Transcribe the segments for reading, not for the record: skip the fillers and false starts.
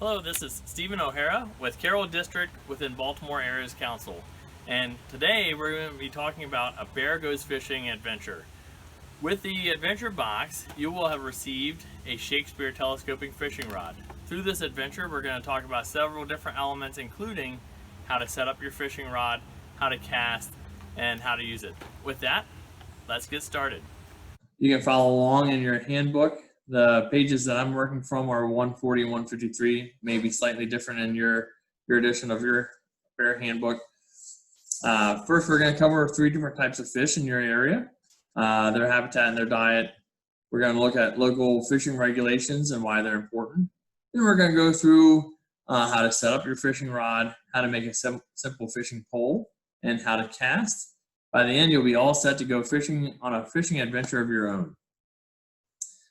Hello, this is Stephen O'Hara with Carroll District within Baltimore Areas Council. And today we're going to be talking about a bear goes fishing adventure. With the adventure box, you will have received a Shakespeare telescoping fishing rod. Through this adventure, we're going to talk about several different elements, including how to set up your fishing rod, how to cast, and how to use it. With that, let's get started. You can follow along in your handbook. The pages that I'm working from are 140 and 153, maybe slightly different in your edition of your bear handbook. First, we're going to cover 3 different types of fish in your area, their habitat and their diet. We're going to look at local fishing regulations and why they're important. Then we're going to go through how to set up your fishing rod, how to make a simple fishing pole, and how to cast. By the end, you'll be all set to go fishing on a fishing adventure of your own.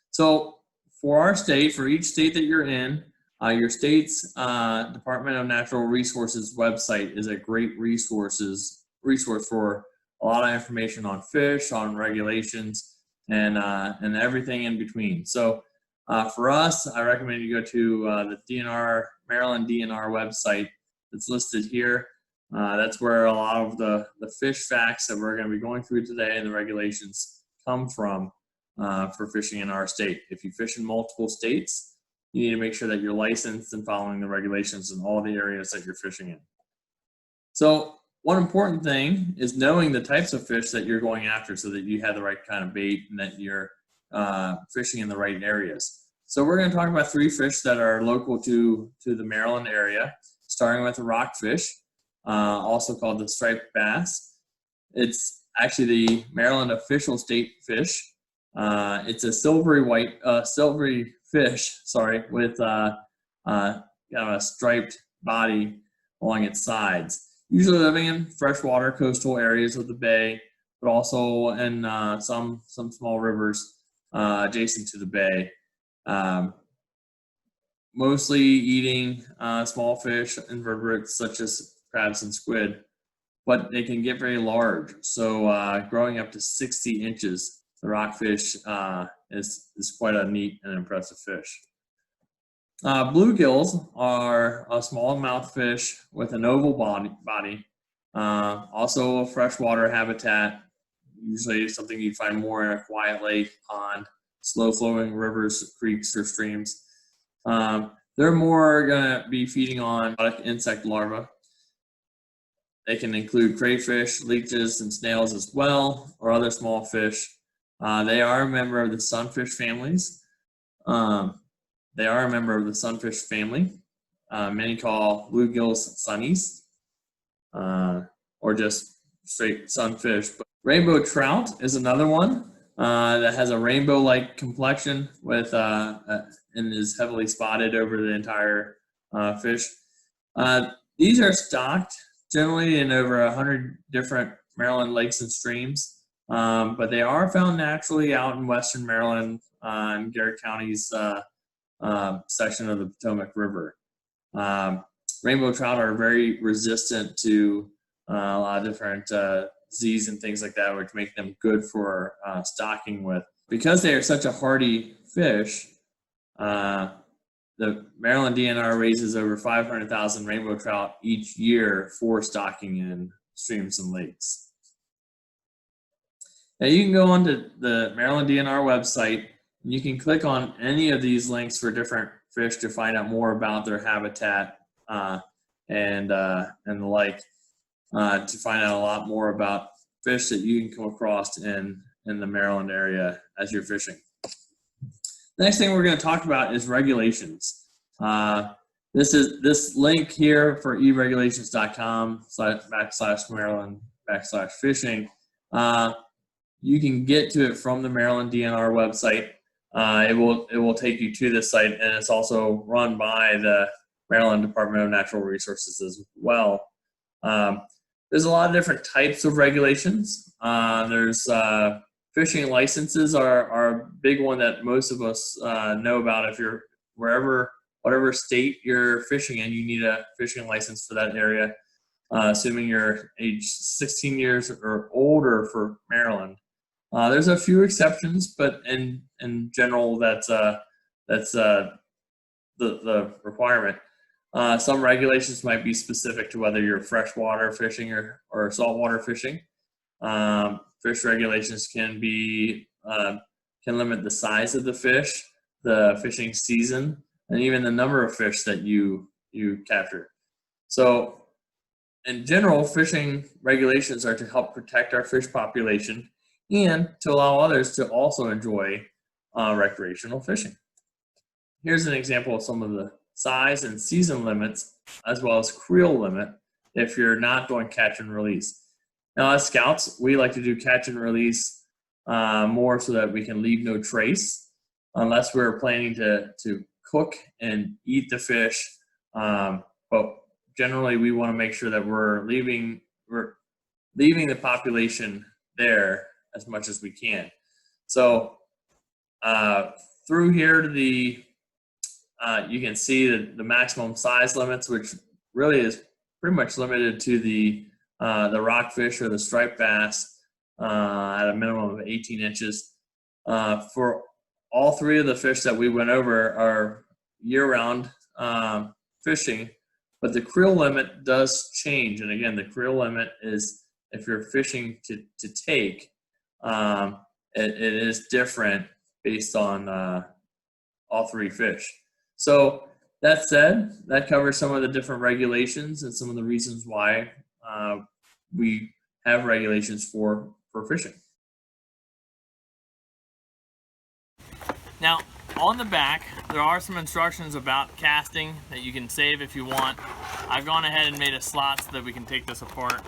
So for our state, for each state that you're in, your state's Department of Natural Resources website is a great resource for a lot of information on fish, on regulations, and everything in between. So for us, I recommend you go to the Maryland DNR website that's listed here. That's where a lot of the fish facts that we're going to be going through today and the regulations come from for fishing in our state. If you fish in multiple states, you need to make sure that you're licensed and following the regulations in all the areas that you're fishing in. So one important thing is knowing the types of fish that you're going after so that you have the right kind of bait and that you're fishing in the right areas. So we're going to talk about 3 fish that are local to the Maryland area, starting with the rockfish, also called the striped bass. It's actually the Maryland official state fish. It's a silvery fish, with kind of a striped body along its sides. Usually living in freshwater coastal areas of the bay, but also in some small rivers adjacent to the bay. Mostly eating small fish, invertebrates such as crabs and squid, but they can get very large. So growing up to 60 inches, the rockfish is quite a neat and impressive fish. Bluegills are a smallmouth fish with an oval body. Also a freshwater habitat, usually something you'd find more in a quiet lake, pond, slow-flowing rivers, creeks, or streams. They're more going to be feeding on insect larvae. They can include crayfish, leeches, and snails as well, or other small fish. They are a member of the sunfish families. Many call bluegills sunnies, or just straight sunfish. But rainbow trout is another one that has a rainbow-like complexion and is heavily spotted over the entire fish. These are stocked generally in over 100 different Maryland lakes and streams, but they are found naturally out in western Maryland in Garrett County's section of the Potomac River. Rainbow trout are very resistant to a lot of different disease and things like that, which make them good for stocking with. Because they are such a hardy fish, the Maryland DNR raises over 500,000 rainbow trout each year for stocking in streams and lakes. Now you can go onto the Maryland DNR website and you can click on any of these links for different fish to find out more about their habitat and the like, to find out a lot more about fish that you can come across in the Maryland area as you're fishing. The next thing we're going to talk about is regulations. This link here for eregulations.com/Maryland/fishing. You can get to it from the Maryland DNR website. It will take you to this site, and it's also run by the Maryland Department of Natural Resources as well. There's a lot of different types of regulations. There's fishing licenses are a big one that most of us know about. If you're whatever state you're fishing in, you need a fishing license for that area, assuming you're age 16 years or older for Maryland. There's a few exceptions, but in general, that's the requirement. Some regulations might be specific to whether you're freshwater fishing or saltwater fishing. Fish regulations can limit the size of the fish, the fishing season, and even the number of fish that you capture. So in general, fishing regulations are to help protect our fish population and to allow others to also enjoy recreational fishing. Here's an example of some of the size and season limits, as well as creel limit if you're not doing catch and release. Now, as scouts, we like to do catch and release more so that we can leave no trace, unless we're planning to cook and eat the fish. But generally, we want to make sure that we're leaving the population there as much as we can. So through here to the you can see the maximum size limits, which really is pretty much limited to the rockfish or the striped bass at a minimum of 18 inches. For all three of the fish that we went over are year-round fishing, but the creel limit does change. And again, the creel limit is if you're fishing to take, it is different based on all three fish. So that said, that covers some of the different regulations and some of the reasons why we have regulations for fishing. Now, on the back, there are some instructions about casting that you can save if you want. I've gone ahead and made a slot so that we can take this apart.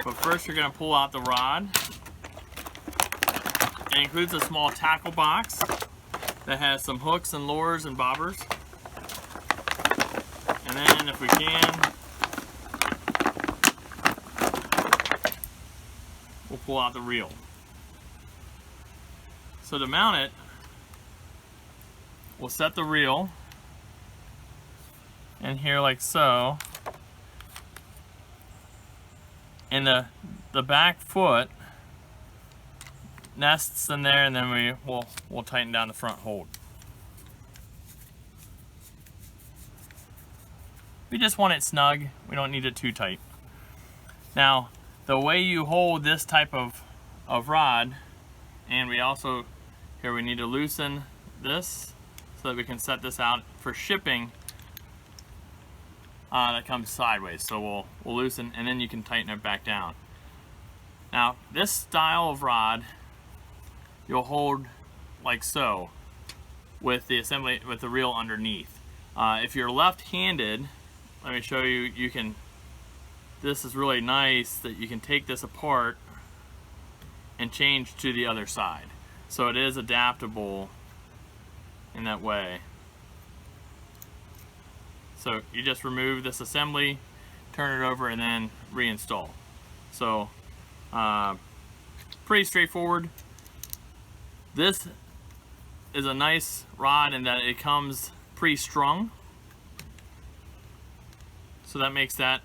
But first, you're going to pull out the rod. It includes a small tackle box that has some hooks and lures and bobbers. And then, if we can, we'll pull out the reel. So to mount it, we'll set the reel in here like so, and the back foot nests in there, and then we'll tighten down the front hold. We just want it snug. We don't need it too tight. Now, the way you hold this type of rod, and we also here we need to loosen this so that we can set this out for shipping. That comes sideways, so we'll loosen, and then you can tighten it back down. Now, this style of rod you'll hold like so with the assembly, with the reel underneath. If you're left-handed, let me show you. This is really nice that you can take this apart and change to the other side. So it is adaptable in that way. So you just remove this assembly, turn it over, and then reinstall. So pretty straightforward. This is a nice rod in that it comes pre-strung. So that makes that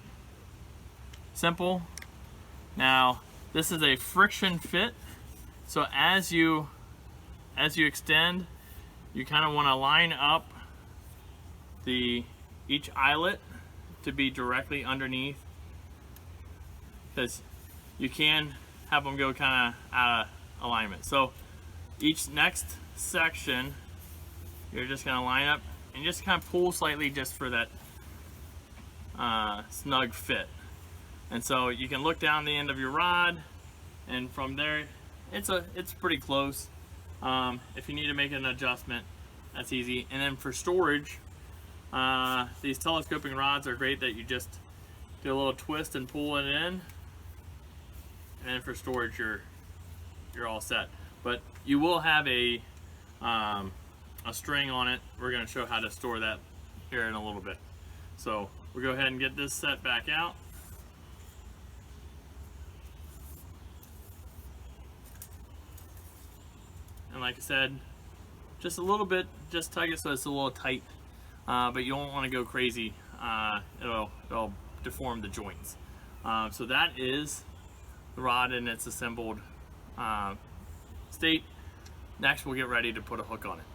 simple. Now, this is a friction fit. So as you extend, you kind of want to line up each eyelet to be directly underneath, because you can have them go kind of out of alignment. So each next section, you're just going to line up and just kind of pull slightly just for that snug fit. And so you can look down the end of your rod, and from there it's pretty close. If you need to make an adjustment, that's easy. And then for storage, these telescoping rods are great that you just do a little twist and pull it in, and then for storage you're all set. But you will have a string on it. We're going to show how to store that here in a little bit. So we'll go ahead and get this set back out. And like I said, just a little bit, just tug it so it's a little tight, but you don't want to go crazy. It'll deform the joints. So that is the rod in its assembled state. Next, we'll get ready to put a hook on it.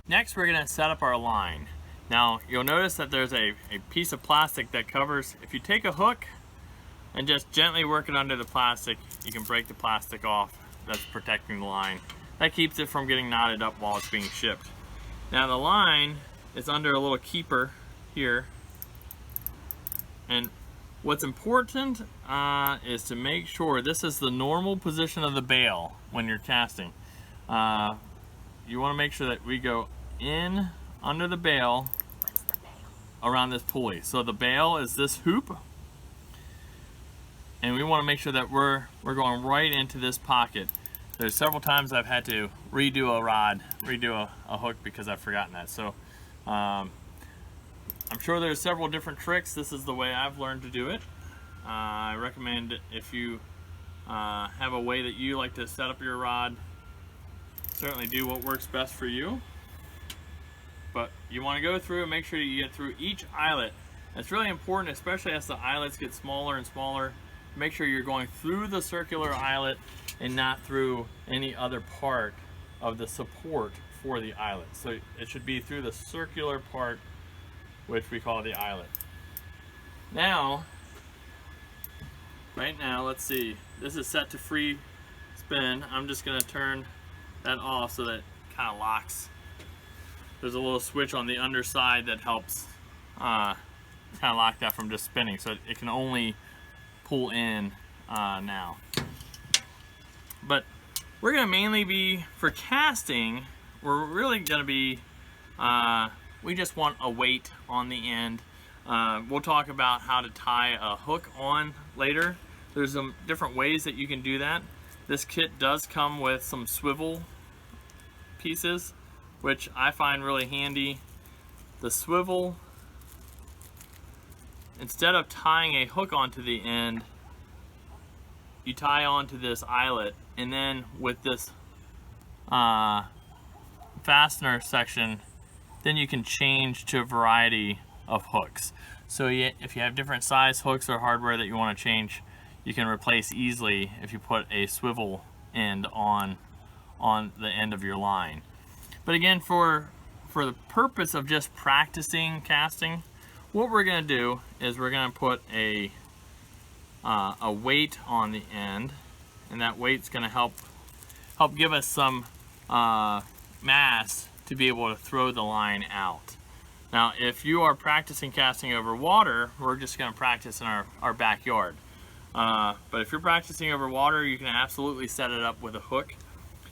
Next, we're going to set up our line. Now you'll notice that there's a piece of plastic that covers. If you take a hook and just gently work it under the plastic, you can break the plastic off that's protecting the line. That keeps it from getting knotted up while it's being shipped. Now the line is under a little keeper here, and what's important is to make sure this is the normal position of the bail when you're casting. You want to make sure that we go in under the bail around this pulley. So the bail is this hoop, and we want to make sure that we're going right into this pocket. There's several times I've had to redo a hook because I've forgotten that. So I'm sure there's several different tricks. This is the way I've learned to do it. I recommend if you have a way that you like to set up your rod, certainly do what works best for you. But you want to go through and make sure you get through each eyelet. It's really important, especially as the eyelets get smaller and smaller. Make sure you're going through the circular eyelet and not through any other part of the support for the eyelet. So it should be through the circular part, which we call the eyelet. Now, right now, let's see. This is set to free spin. I'm just going to turn that off so that it kind of locks. There's a little switch on the underside that helps kind of lock that from just spinning, so it can only pull in now. But we're going to mainly be, for casting, we're really going to be, we just want a weight on the end. We'll talk about how to tie a hook on later. There's some different ways that you can do that. This kit does come with some swivel pieces, which I find really handy. The swivel, instead of tying a hook onto the end, you tie onto this eyelet, and then with this fastener section, then you can change to a variety of hooks. So if you have different size hooks or hardware that you want to change, you can replace easily if you put a swivel end on the end of your line. But again, for the purpose of just practicing casting, what we're going to do is we're going to put a weight on the end, and that weight's going to help give us some mass to be able to throw the line out. Now, if you are practicing casting over water, we're just going to practice in our backyard. But if you're practicing over water, you can absolutely set it up with a hook.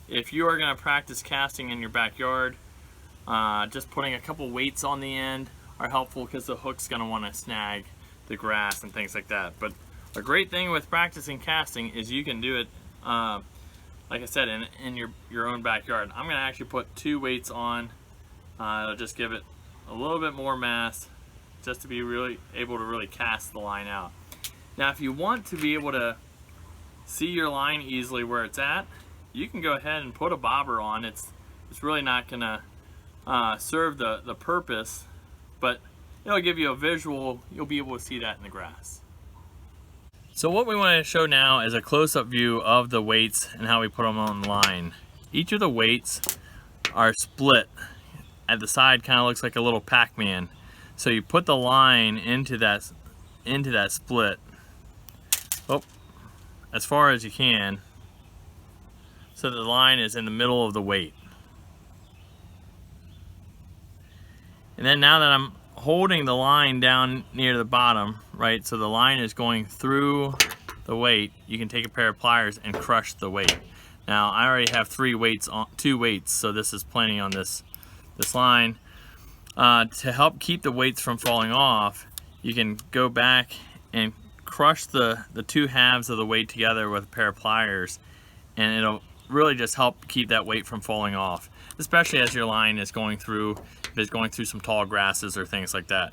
If you are going to practice casting in your backyard, just putting a couple weights on the end are helpful because the hook's going to want to snag the grass and things like that. But a great thing with practicing casting is you can do it, like I said, in your own backyard. I'm going to actually put 2 weights on. It'll just give it a little bit more mass, just to be really able to really cast the line out. Now, if you want to be able to see your line easily where it's at, you can go ahead and put a bobber on. It's really not going to serve the purpose, but it'll give you a visual. You'll be able to see that in the grass. So what we want to show now is a close-up view of the weights and how we put them on the line. Each of the weights are split. At the side, kind of looks like a little Pac-Man. So you put the line into that split, as far as you can, so the line is in the middle of the weight. And then now that I'm holding the line down near the bottom, right, so the line is going through the weight, you can take a pair of pliers and crush the weight. Now I already have 2 weights, so this is plenty on this line. To help keep the weights from falling off, you can go back and crush the 2 halves of the weight together with a pair of pliers, and it'll really just help keep that weight from falling off, especially as your line is going through, if it's going through some tall grasses or things like that.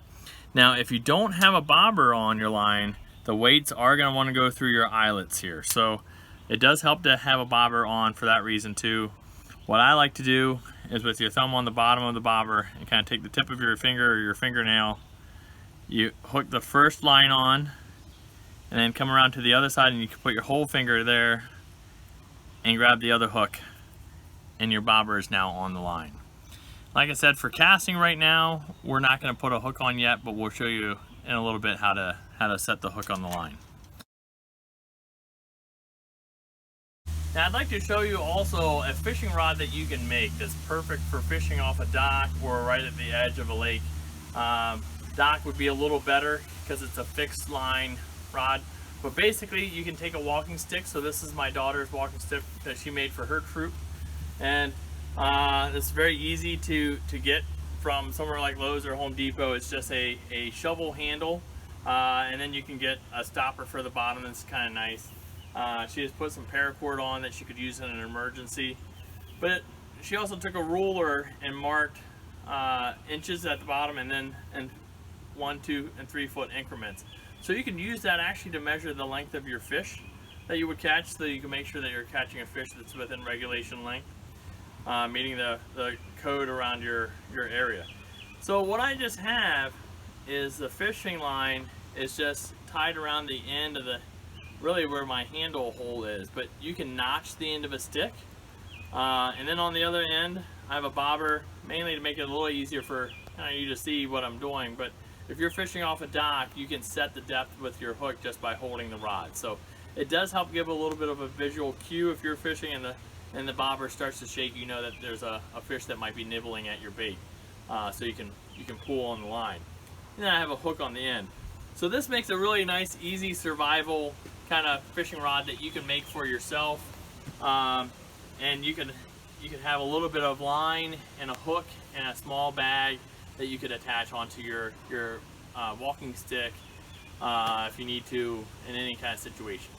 Now, if you don't have a bobber on your line, the weights are going to want to go through your eyelets here. So it does help to have a bobber on for that reason too. What I like to do is with your thumb on the bottom of the bobber and kind of take the tip of your finger or your fingernail, you hook the first line on, and then come around to the other side and you can put your whole finger there and grab the other hook, and your bobber is now on the line. Like I said, for casting right now, we're not going to put a hook on yet, but we'll show you in a little bit how to set the hook on the line. Now I'd like to show you also a fishing rod that you can make that's perfect for fishing off a dock or right at the edge of a lake. Dock would be a little better because it's a fixed line rod, but basically you can take a walking stick. So this is my daughter's walking stick that she made for her troop, and it's very easy to get from somewhere like Lowe's or Home Depot. It's just a shovel handle, and then you can get a stopper for the bottom that's kind of nice. She just put some paracord on that she could use in an emergency, but she also took a ruler and marked inches at the bottom, and then 1, 2, and 3 foot increments. So you can use that actually to measure the length of your fish that you would catch, so you can make sure that you're catching a fish that's within regulation length, meeting the code around your area. So what I just have is the fishing line is just tied around the end of the, really where my handle hole is, but you can notch the end of a stick, and then on the other end I have a bobber, mainly to make it a little easier for you to see what I'm doing. But if you're fishing off a dock, you can set the depth with your hook just by holding the rod. So it does help give a little bit of a visual cue. If you're fishing and the bobber starts to shake, you know that there's a fish that might be nibbling at your bait, so you can pull on the line. And then I have a hook on the end. So this makes a really nice, easy survival kind of fishing rod that you can make for yourself, and you can have a little bit of line and a hook and a small bag that you could attach onto your walking stick if you need to in any kind of situation.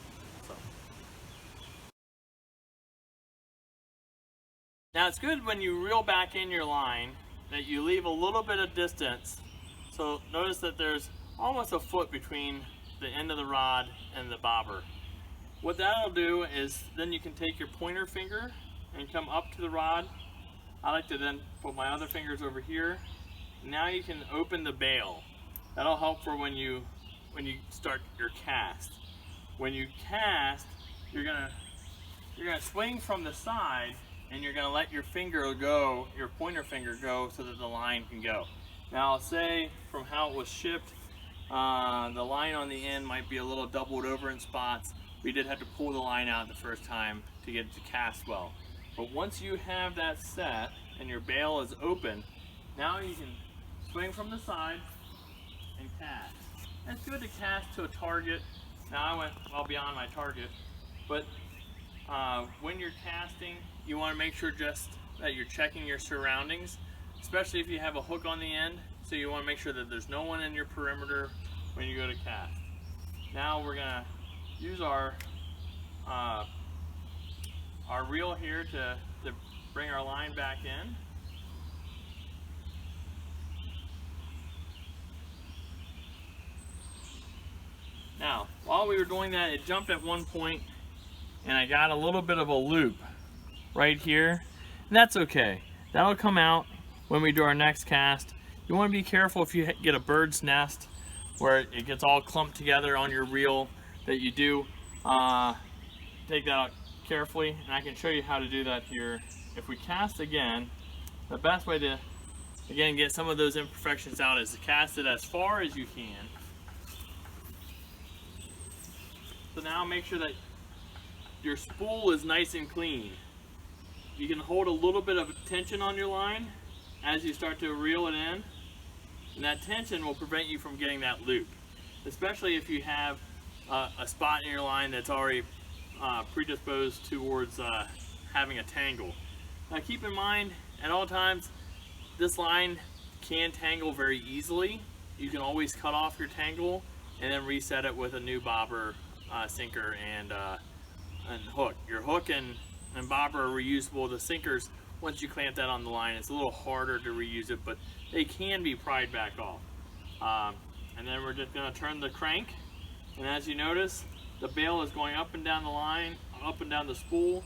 So now it's good when you reel back in your line that you leave a little bit of distance. So notice that there's almost a foot between the end of the rod and the bobber. What that'll do is then you can take your pointer finger and come up to the rod. I like to then put my other fingers over here. Now you can open the bail. That'll help for when you start your cast. When you cast, you're gonna swing from the side, and you're gonna let your finger go, your pointer finger go, so that the line can go. Now I'll say from how it was shipped, the line on the end might be a little doubled over in spots. We did have to pull the line out the first time to get it to cast well. But once you have that set and your bail is open, now you can swing from the side and cast. It's good to cast to a target. Now I went well beyond my target, but when you're casting, you want to make sure just that you're checking your surroundings, especially if you have a hook on the end. So you want to make sure that there's no one in your perimeter when you go to cast. Now we're gonna use our reel here to bring our line back in. Now, while we were doing that, it jumped at one point, and I got a little bit of a loop right here, and that's okay. That'll come out when we do our next cast. You want to be careful if you get a bird's nest where it gets all clumped together on your reel, that you do take that out carefully, and I can show you how to do that here. If we cast again, the best way to again get some of those imperfections out is to cast it as far as you can. So now make sure that your spool is nice and clean. You can hold a little bit of tension on your line as you start to reel it in, and that tension will prevent you from getting that loop, especially if you have a spot in your line that's already predisposed towards having a tangle. Now keep in mind, at all times, this line can tangle very easily. You can always cut off your tangle and then reset it with a new bobber, sinker, and hook. Your hook and bobber are reusable. The sinkers, once you clamp that on the line, it's a little harder to reuse it, but they can be pried back off. And then we're just going to turn the crank, and as you notice, the bail is going up and down the line, up and down the spool,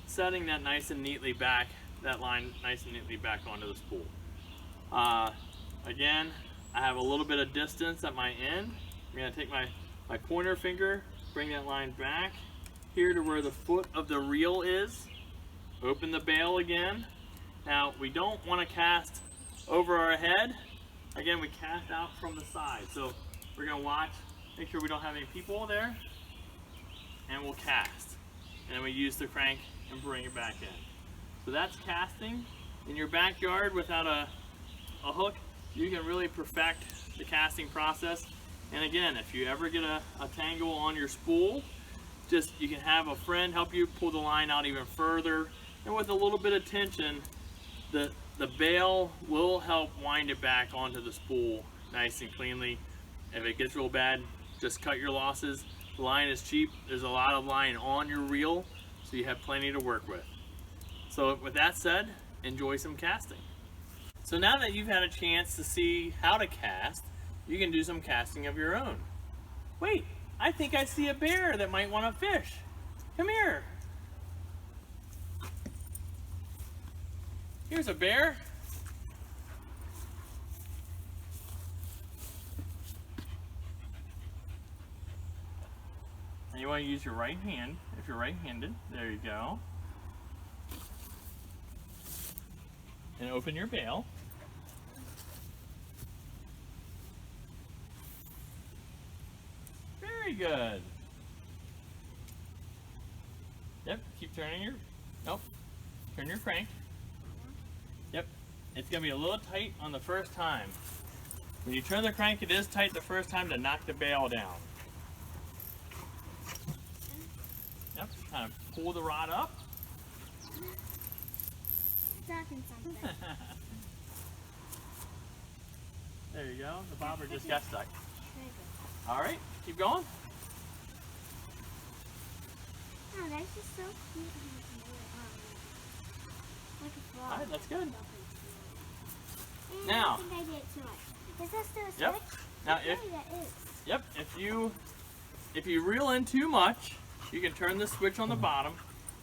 setting that nice and neatly back, that line nice and neatly back onto the spool. Again, I have a little bit of distance at my end. I'm going to take my pointer finger, bring that line back here to where the foot of the reel is, open the bail again, Now, we don't want to cast over our head. Again, we cast out from the side. So we're going to watch, make sure we don't have any people there, and we'll cast. And then we use the crank and bring it back in. So that's casting. In your backyard without a hook, you can really perfect the casting process. And again, if you ever get a tangle on your spool, just you can have a friend help you pull the line out even further. And with a little bit of tension, the bail will help wind it back onto the spool nice and cleanly. If it gets real bad, just cut your losses. The line is cheap. There's a lot of line on your reel, so you have plenty to work with. So with that said, enjoy some casting. So now that you've had a chance to see how to cast, you can do some casting of your own. Wait, I think I see a bear that might want to fish. Come here. Here's a bear. And you want to use your right hand, if you're right-handed. There you go. And open your bail. Very good. Yep, keep turning your, nope, turn your crank. Yep, it's gonna be a little tight on the first time. When you turn the crank, it is tight the first time to knock the bail down. Yep, kind of pull the rod up. Talking something. There you go, the bobber just got stuck. All right, keep going. Oh, that's just so cute. Like a frog. All right, that's good. And Now. I think I did it too much. Is this still a switch? Yep. Now Okay, if that is. Yep, if you reel in too much, you can turn the switch on the bottom,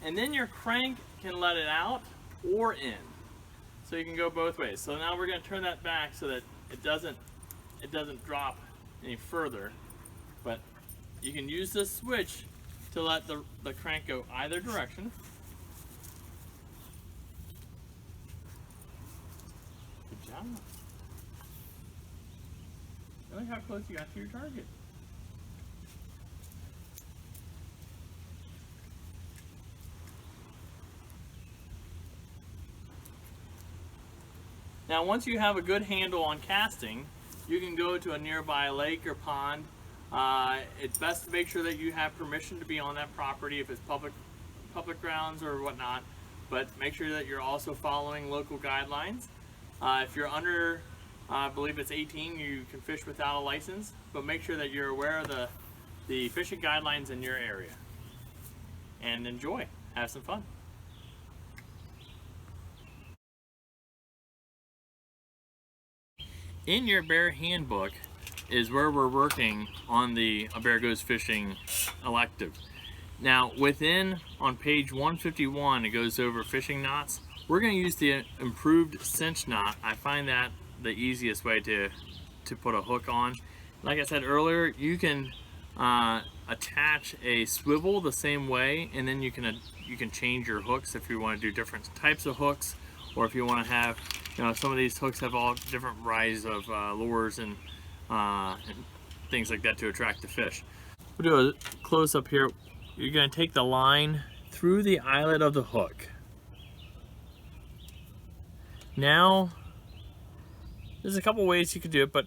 and then your crank can let it out or in. So you can go both ways. So now we're going to turn that back so that it doesn't drop any further. But you can use this switch to let the crank go either direction. Good job. Look how close you got to your target. Now once you have a good handle on casting, you can go to a nearby lake or pond. It's best to make sure that you have permission to be on that property if it's public grounds or whatnot, but make sure that you're also following local guidelines. If you're under, I believe it's 18, you can fish without a license, but make sure that you're aware of the fishing guidelines in your area. And enjoy, have some fun. In your bear handbook is where we're working on the A Bear Goes Fishing elective. Now on page 151 it goes over fishing knots. We're going to use the improved cinch knot. I find that the easiest way to put a hook on. Like I said earlier, you can attach a swivel the same way, and then you can change your hooks if you want to do different types of hooks, or if you want to have, some of these hooks have all different varieties of lures and things like that to attract the fish. We'll do a close up here. You're going to take the line through the eyelet of the hook. Now, there's a couple ways you could do it, but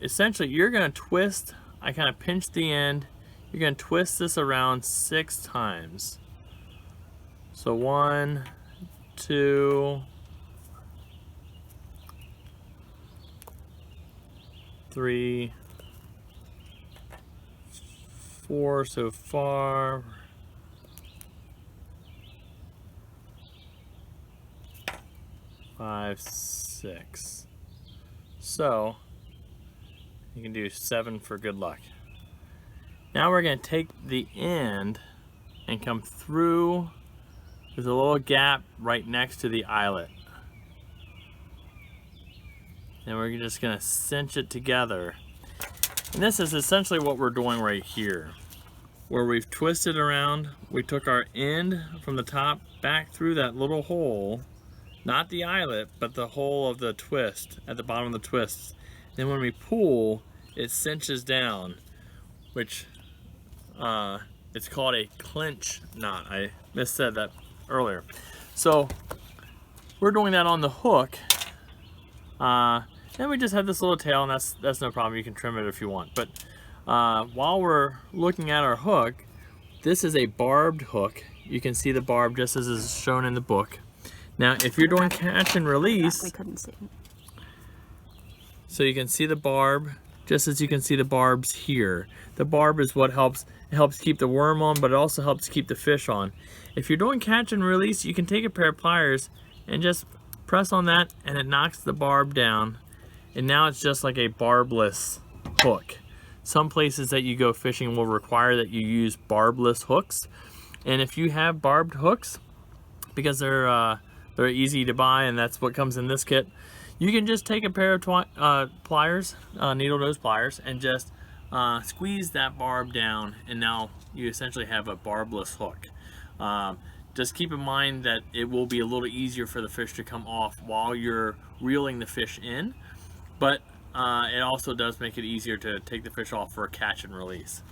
essentially you're going to twist. I kind of pinch the end. You're going to twist this around 6 times. So 1, 2, 3, 4 so far. 5, 6. So you can do 7 for good luck. Now we're going to take the end and come through. There's a little gap right next to the eyelet. And we're just going to cinch it together. And this is essentially what we're doing right here. Where we've twisted around, we took our end from the top back through that little hole not the eyelet, but the whole of the twist, at the bottom of the twists. Then when we pull, it cinches down, which it's called a clinch knot. I missaid that earlier. So we're doing that on the hook. And we just have this little tail, and that's no problem. You can trim it if you want. But while we're looking at our hook, this is a barbed hook. You can see the barb just as is shown in the book. Now, if you're doing catch and release, We couldn't see. so you can see the barb, just as you can see the barbs here. The barb is what helps keep the worm on, but it also helps keep the fish on. If you're doing catch and release, you can take a pair of pliers and just press on that, and it knocks the barb down. And now it's just like a barbless hook. Some places that you go fishing will require that you use barbless hooks. And if you have barbed hooks, because they're easy to buy and that's what comes in this kit, you can just take a pair of pliers, needle nose pliers, and just squeeze that barb down, and now you essentially have a barbless hook. Just keep in mind that it will be a little easier for the fish to come off while you're reeling the fish in, but it also does make it easier to take the fish off for a catch and release.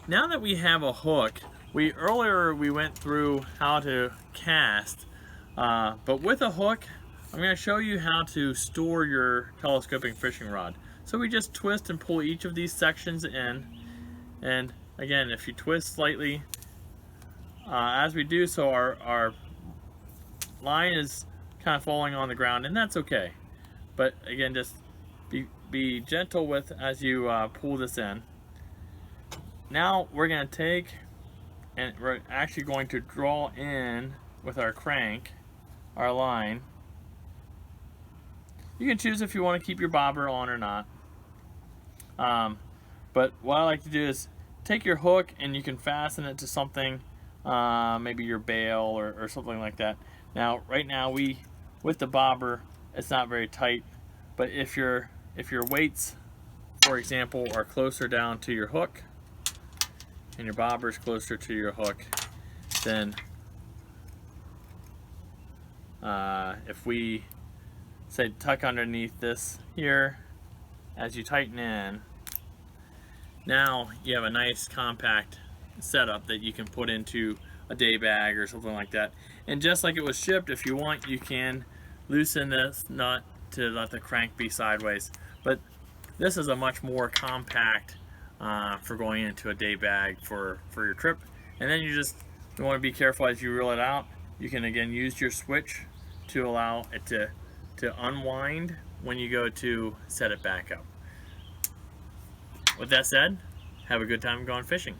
Now that we have a hook, earlier we went through how to cast, but with a hook, I'm going to show you how to store your telescoping fishing rod. So we just twist and pull each of these sections in, and again, if you twist slightly, as we do so, our line is kind of falling on the ground, and that's okay. But again, just be gentle with as you pull this in. Now we're going to take, and we're actually going to draw in with our crank, our line. You can choose if you want to keep your bobber on or not. But what I like to do is take your hook and you can fasten it to something, maybe your bail or something like that. Now, right now with the bobber, it's not very tight, but if your weights, for example, are closer down to your hook and your bobber is closer to your hook, then if we say tuck underneath this here, as you tighten in, now you have a nice compact setup that you can put into a day bag or something like that. And just like it was shipped, if you want, you can loosen this nut to let the crank be sideways. But this is a much more compact for going into a day bag for your trip. And then you want to be careful as you reel it out. You can again use your switch to allow it to unwind when you go to set it back up. With that said, have a good time going fishing.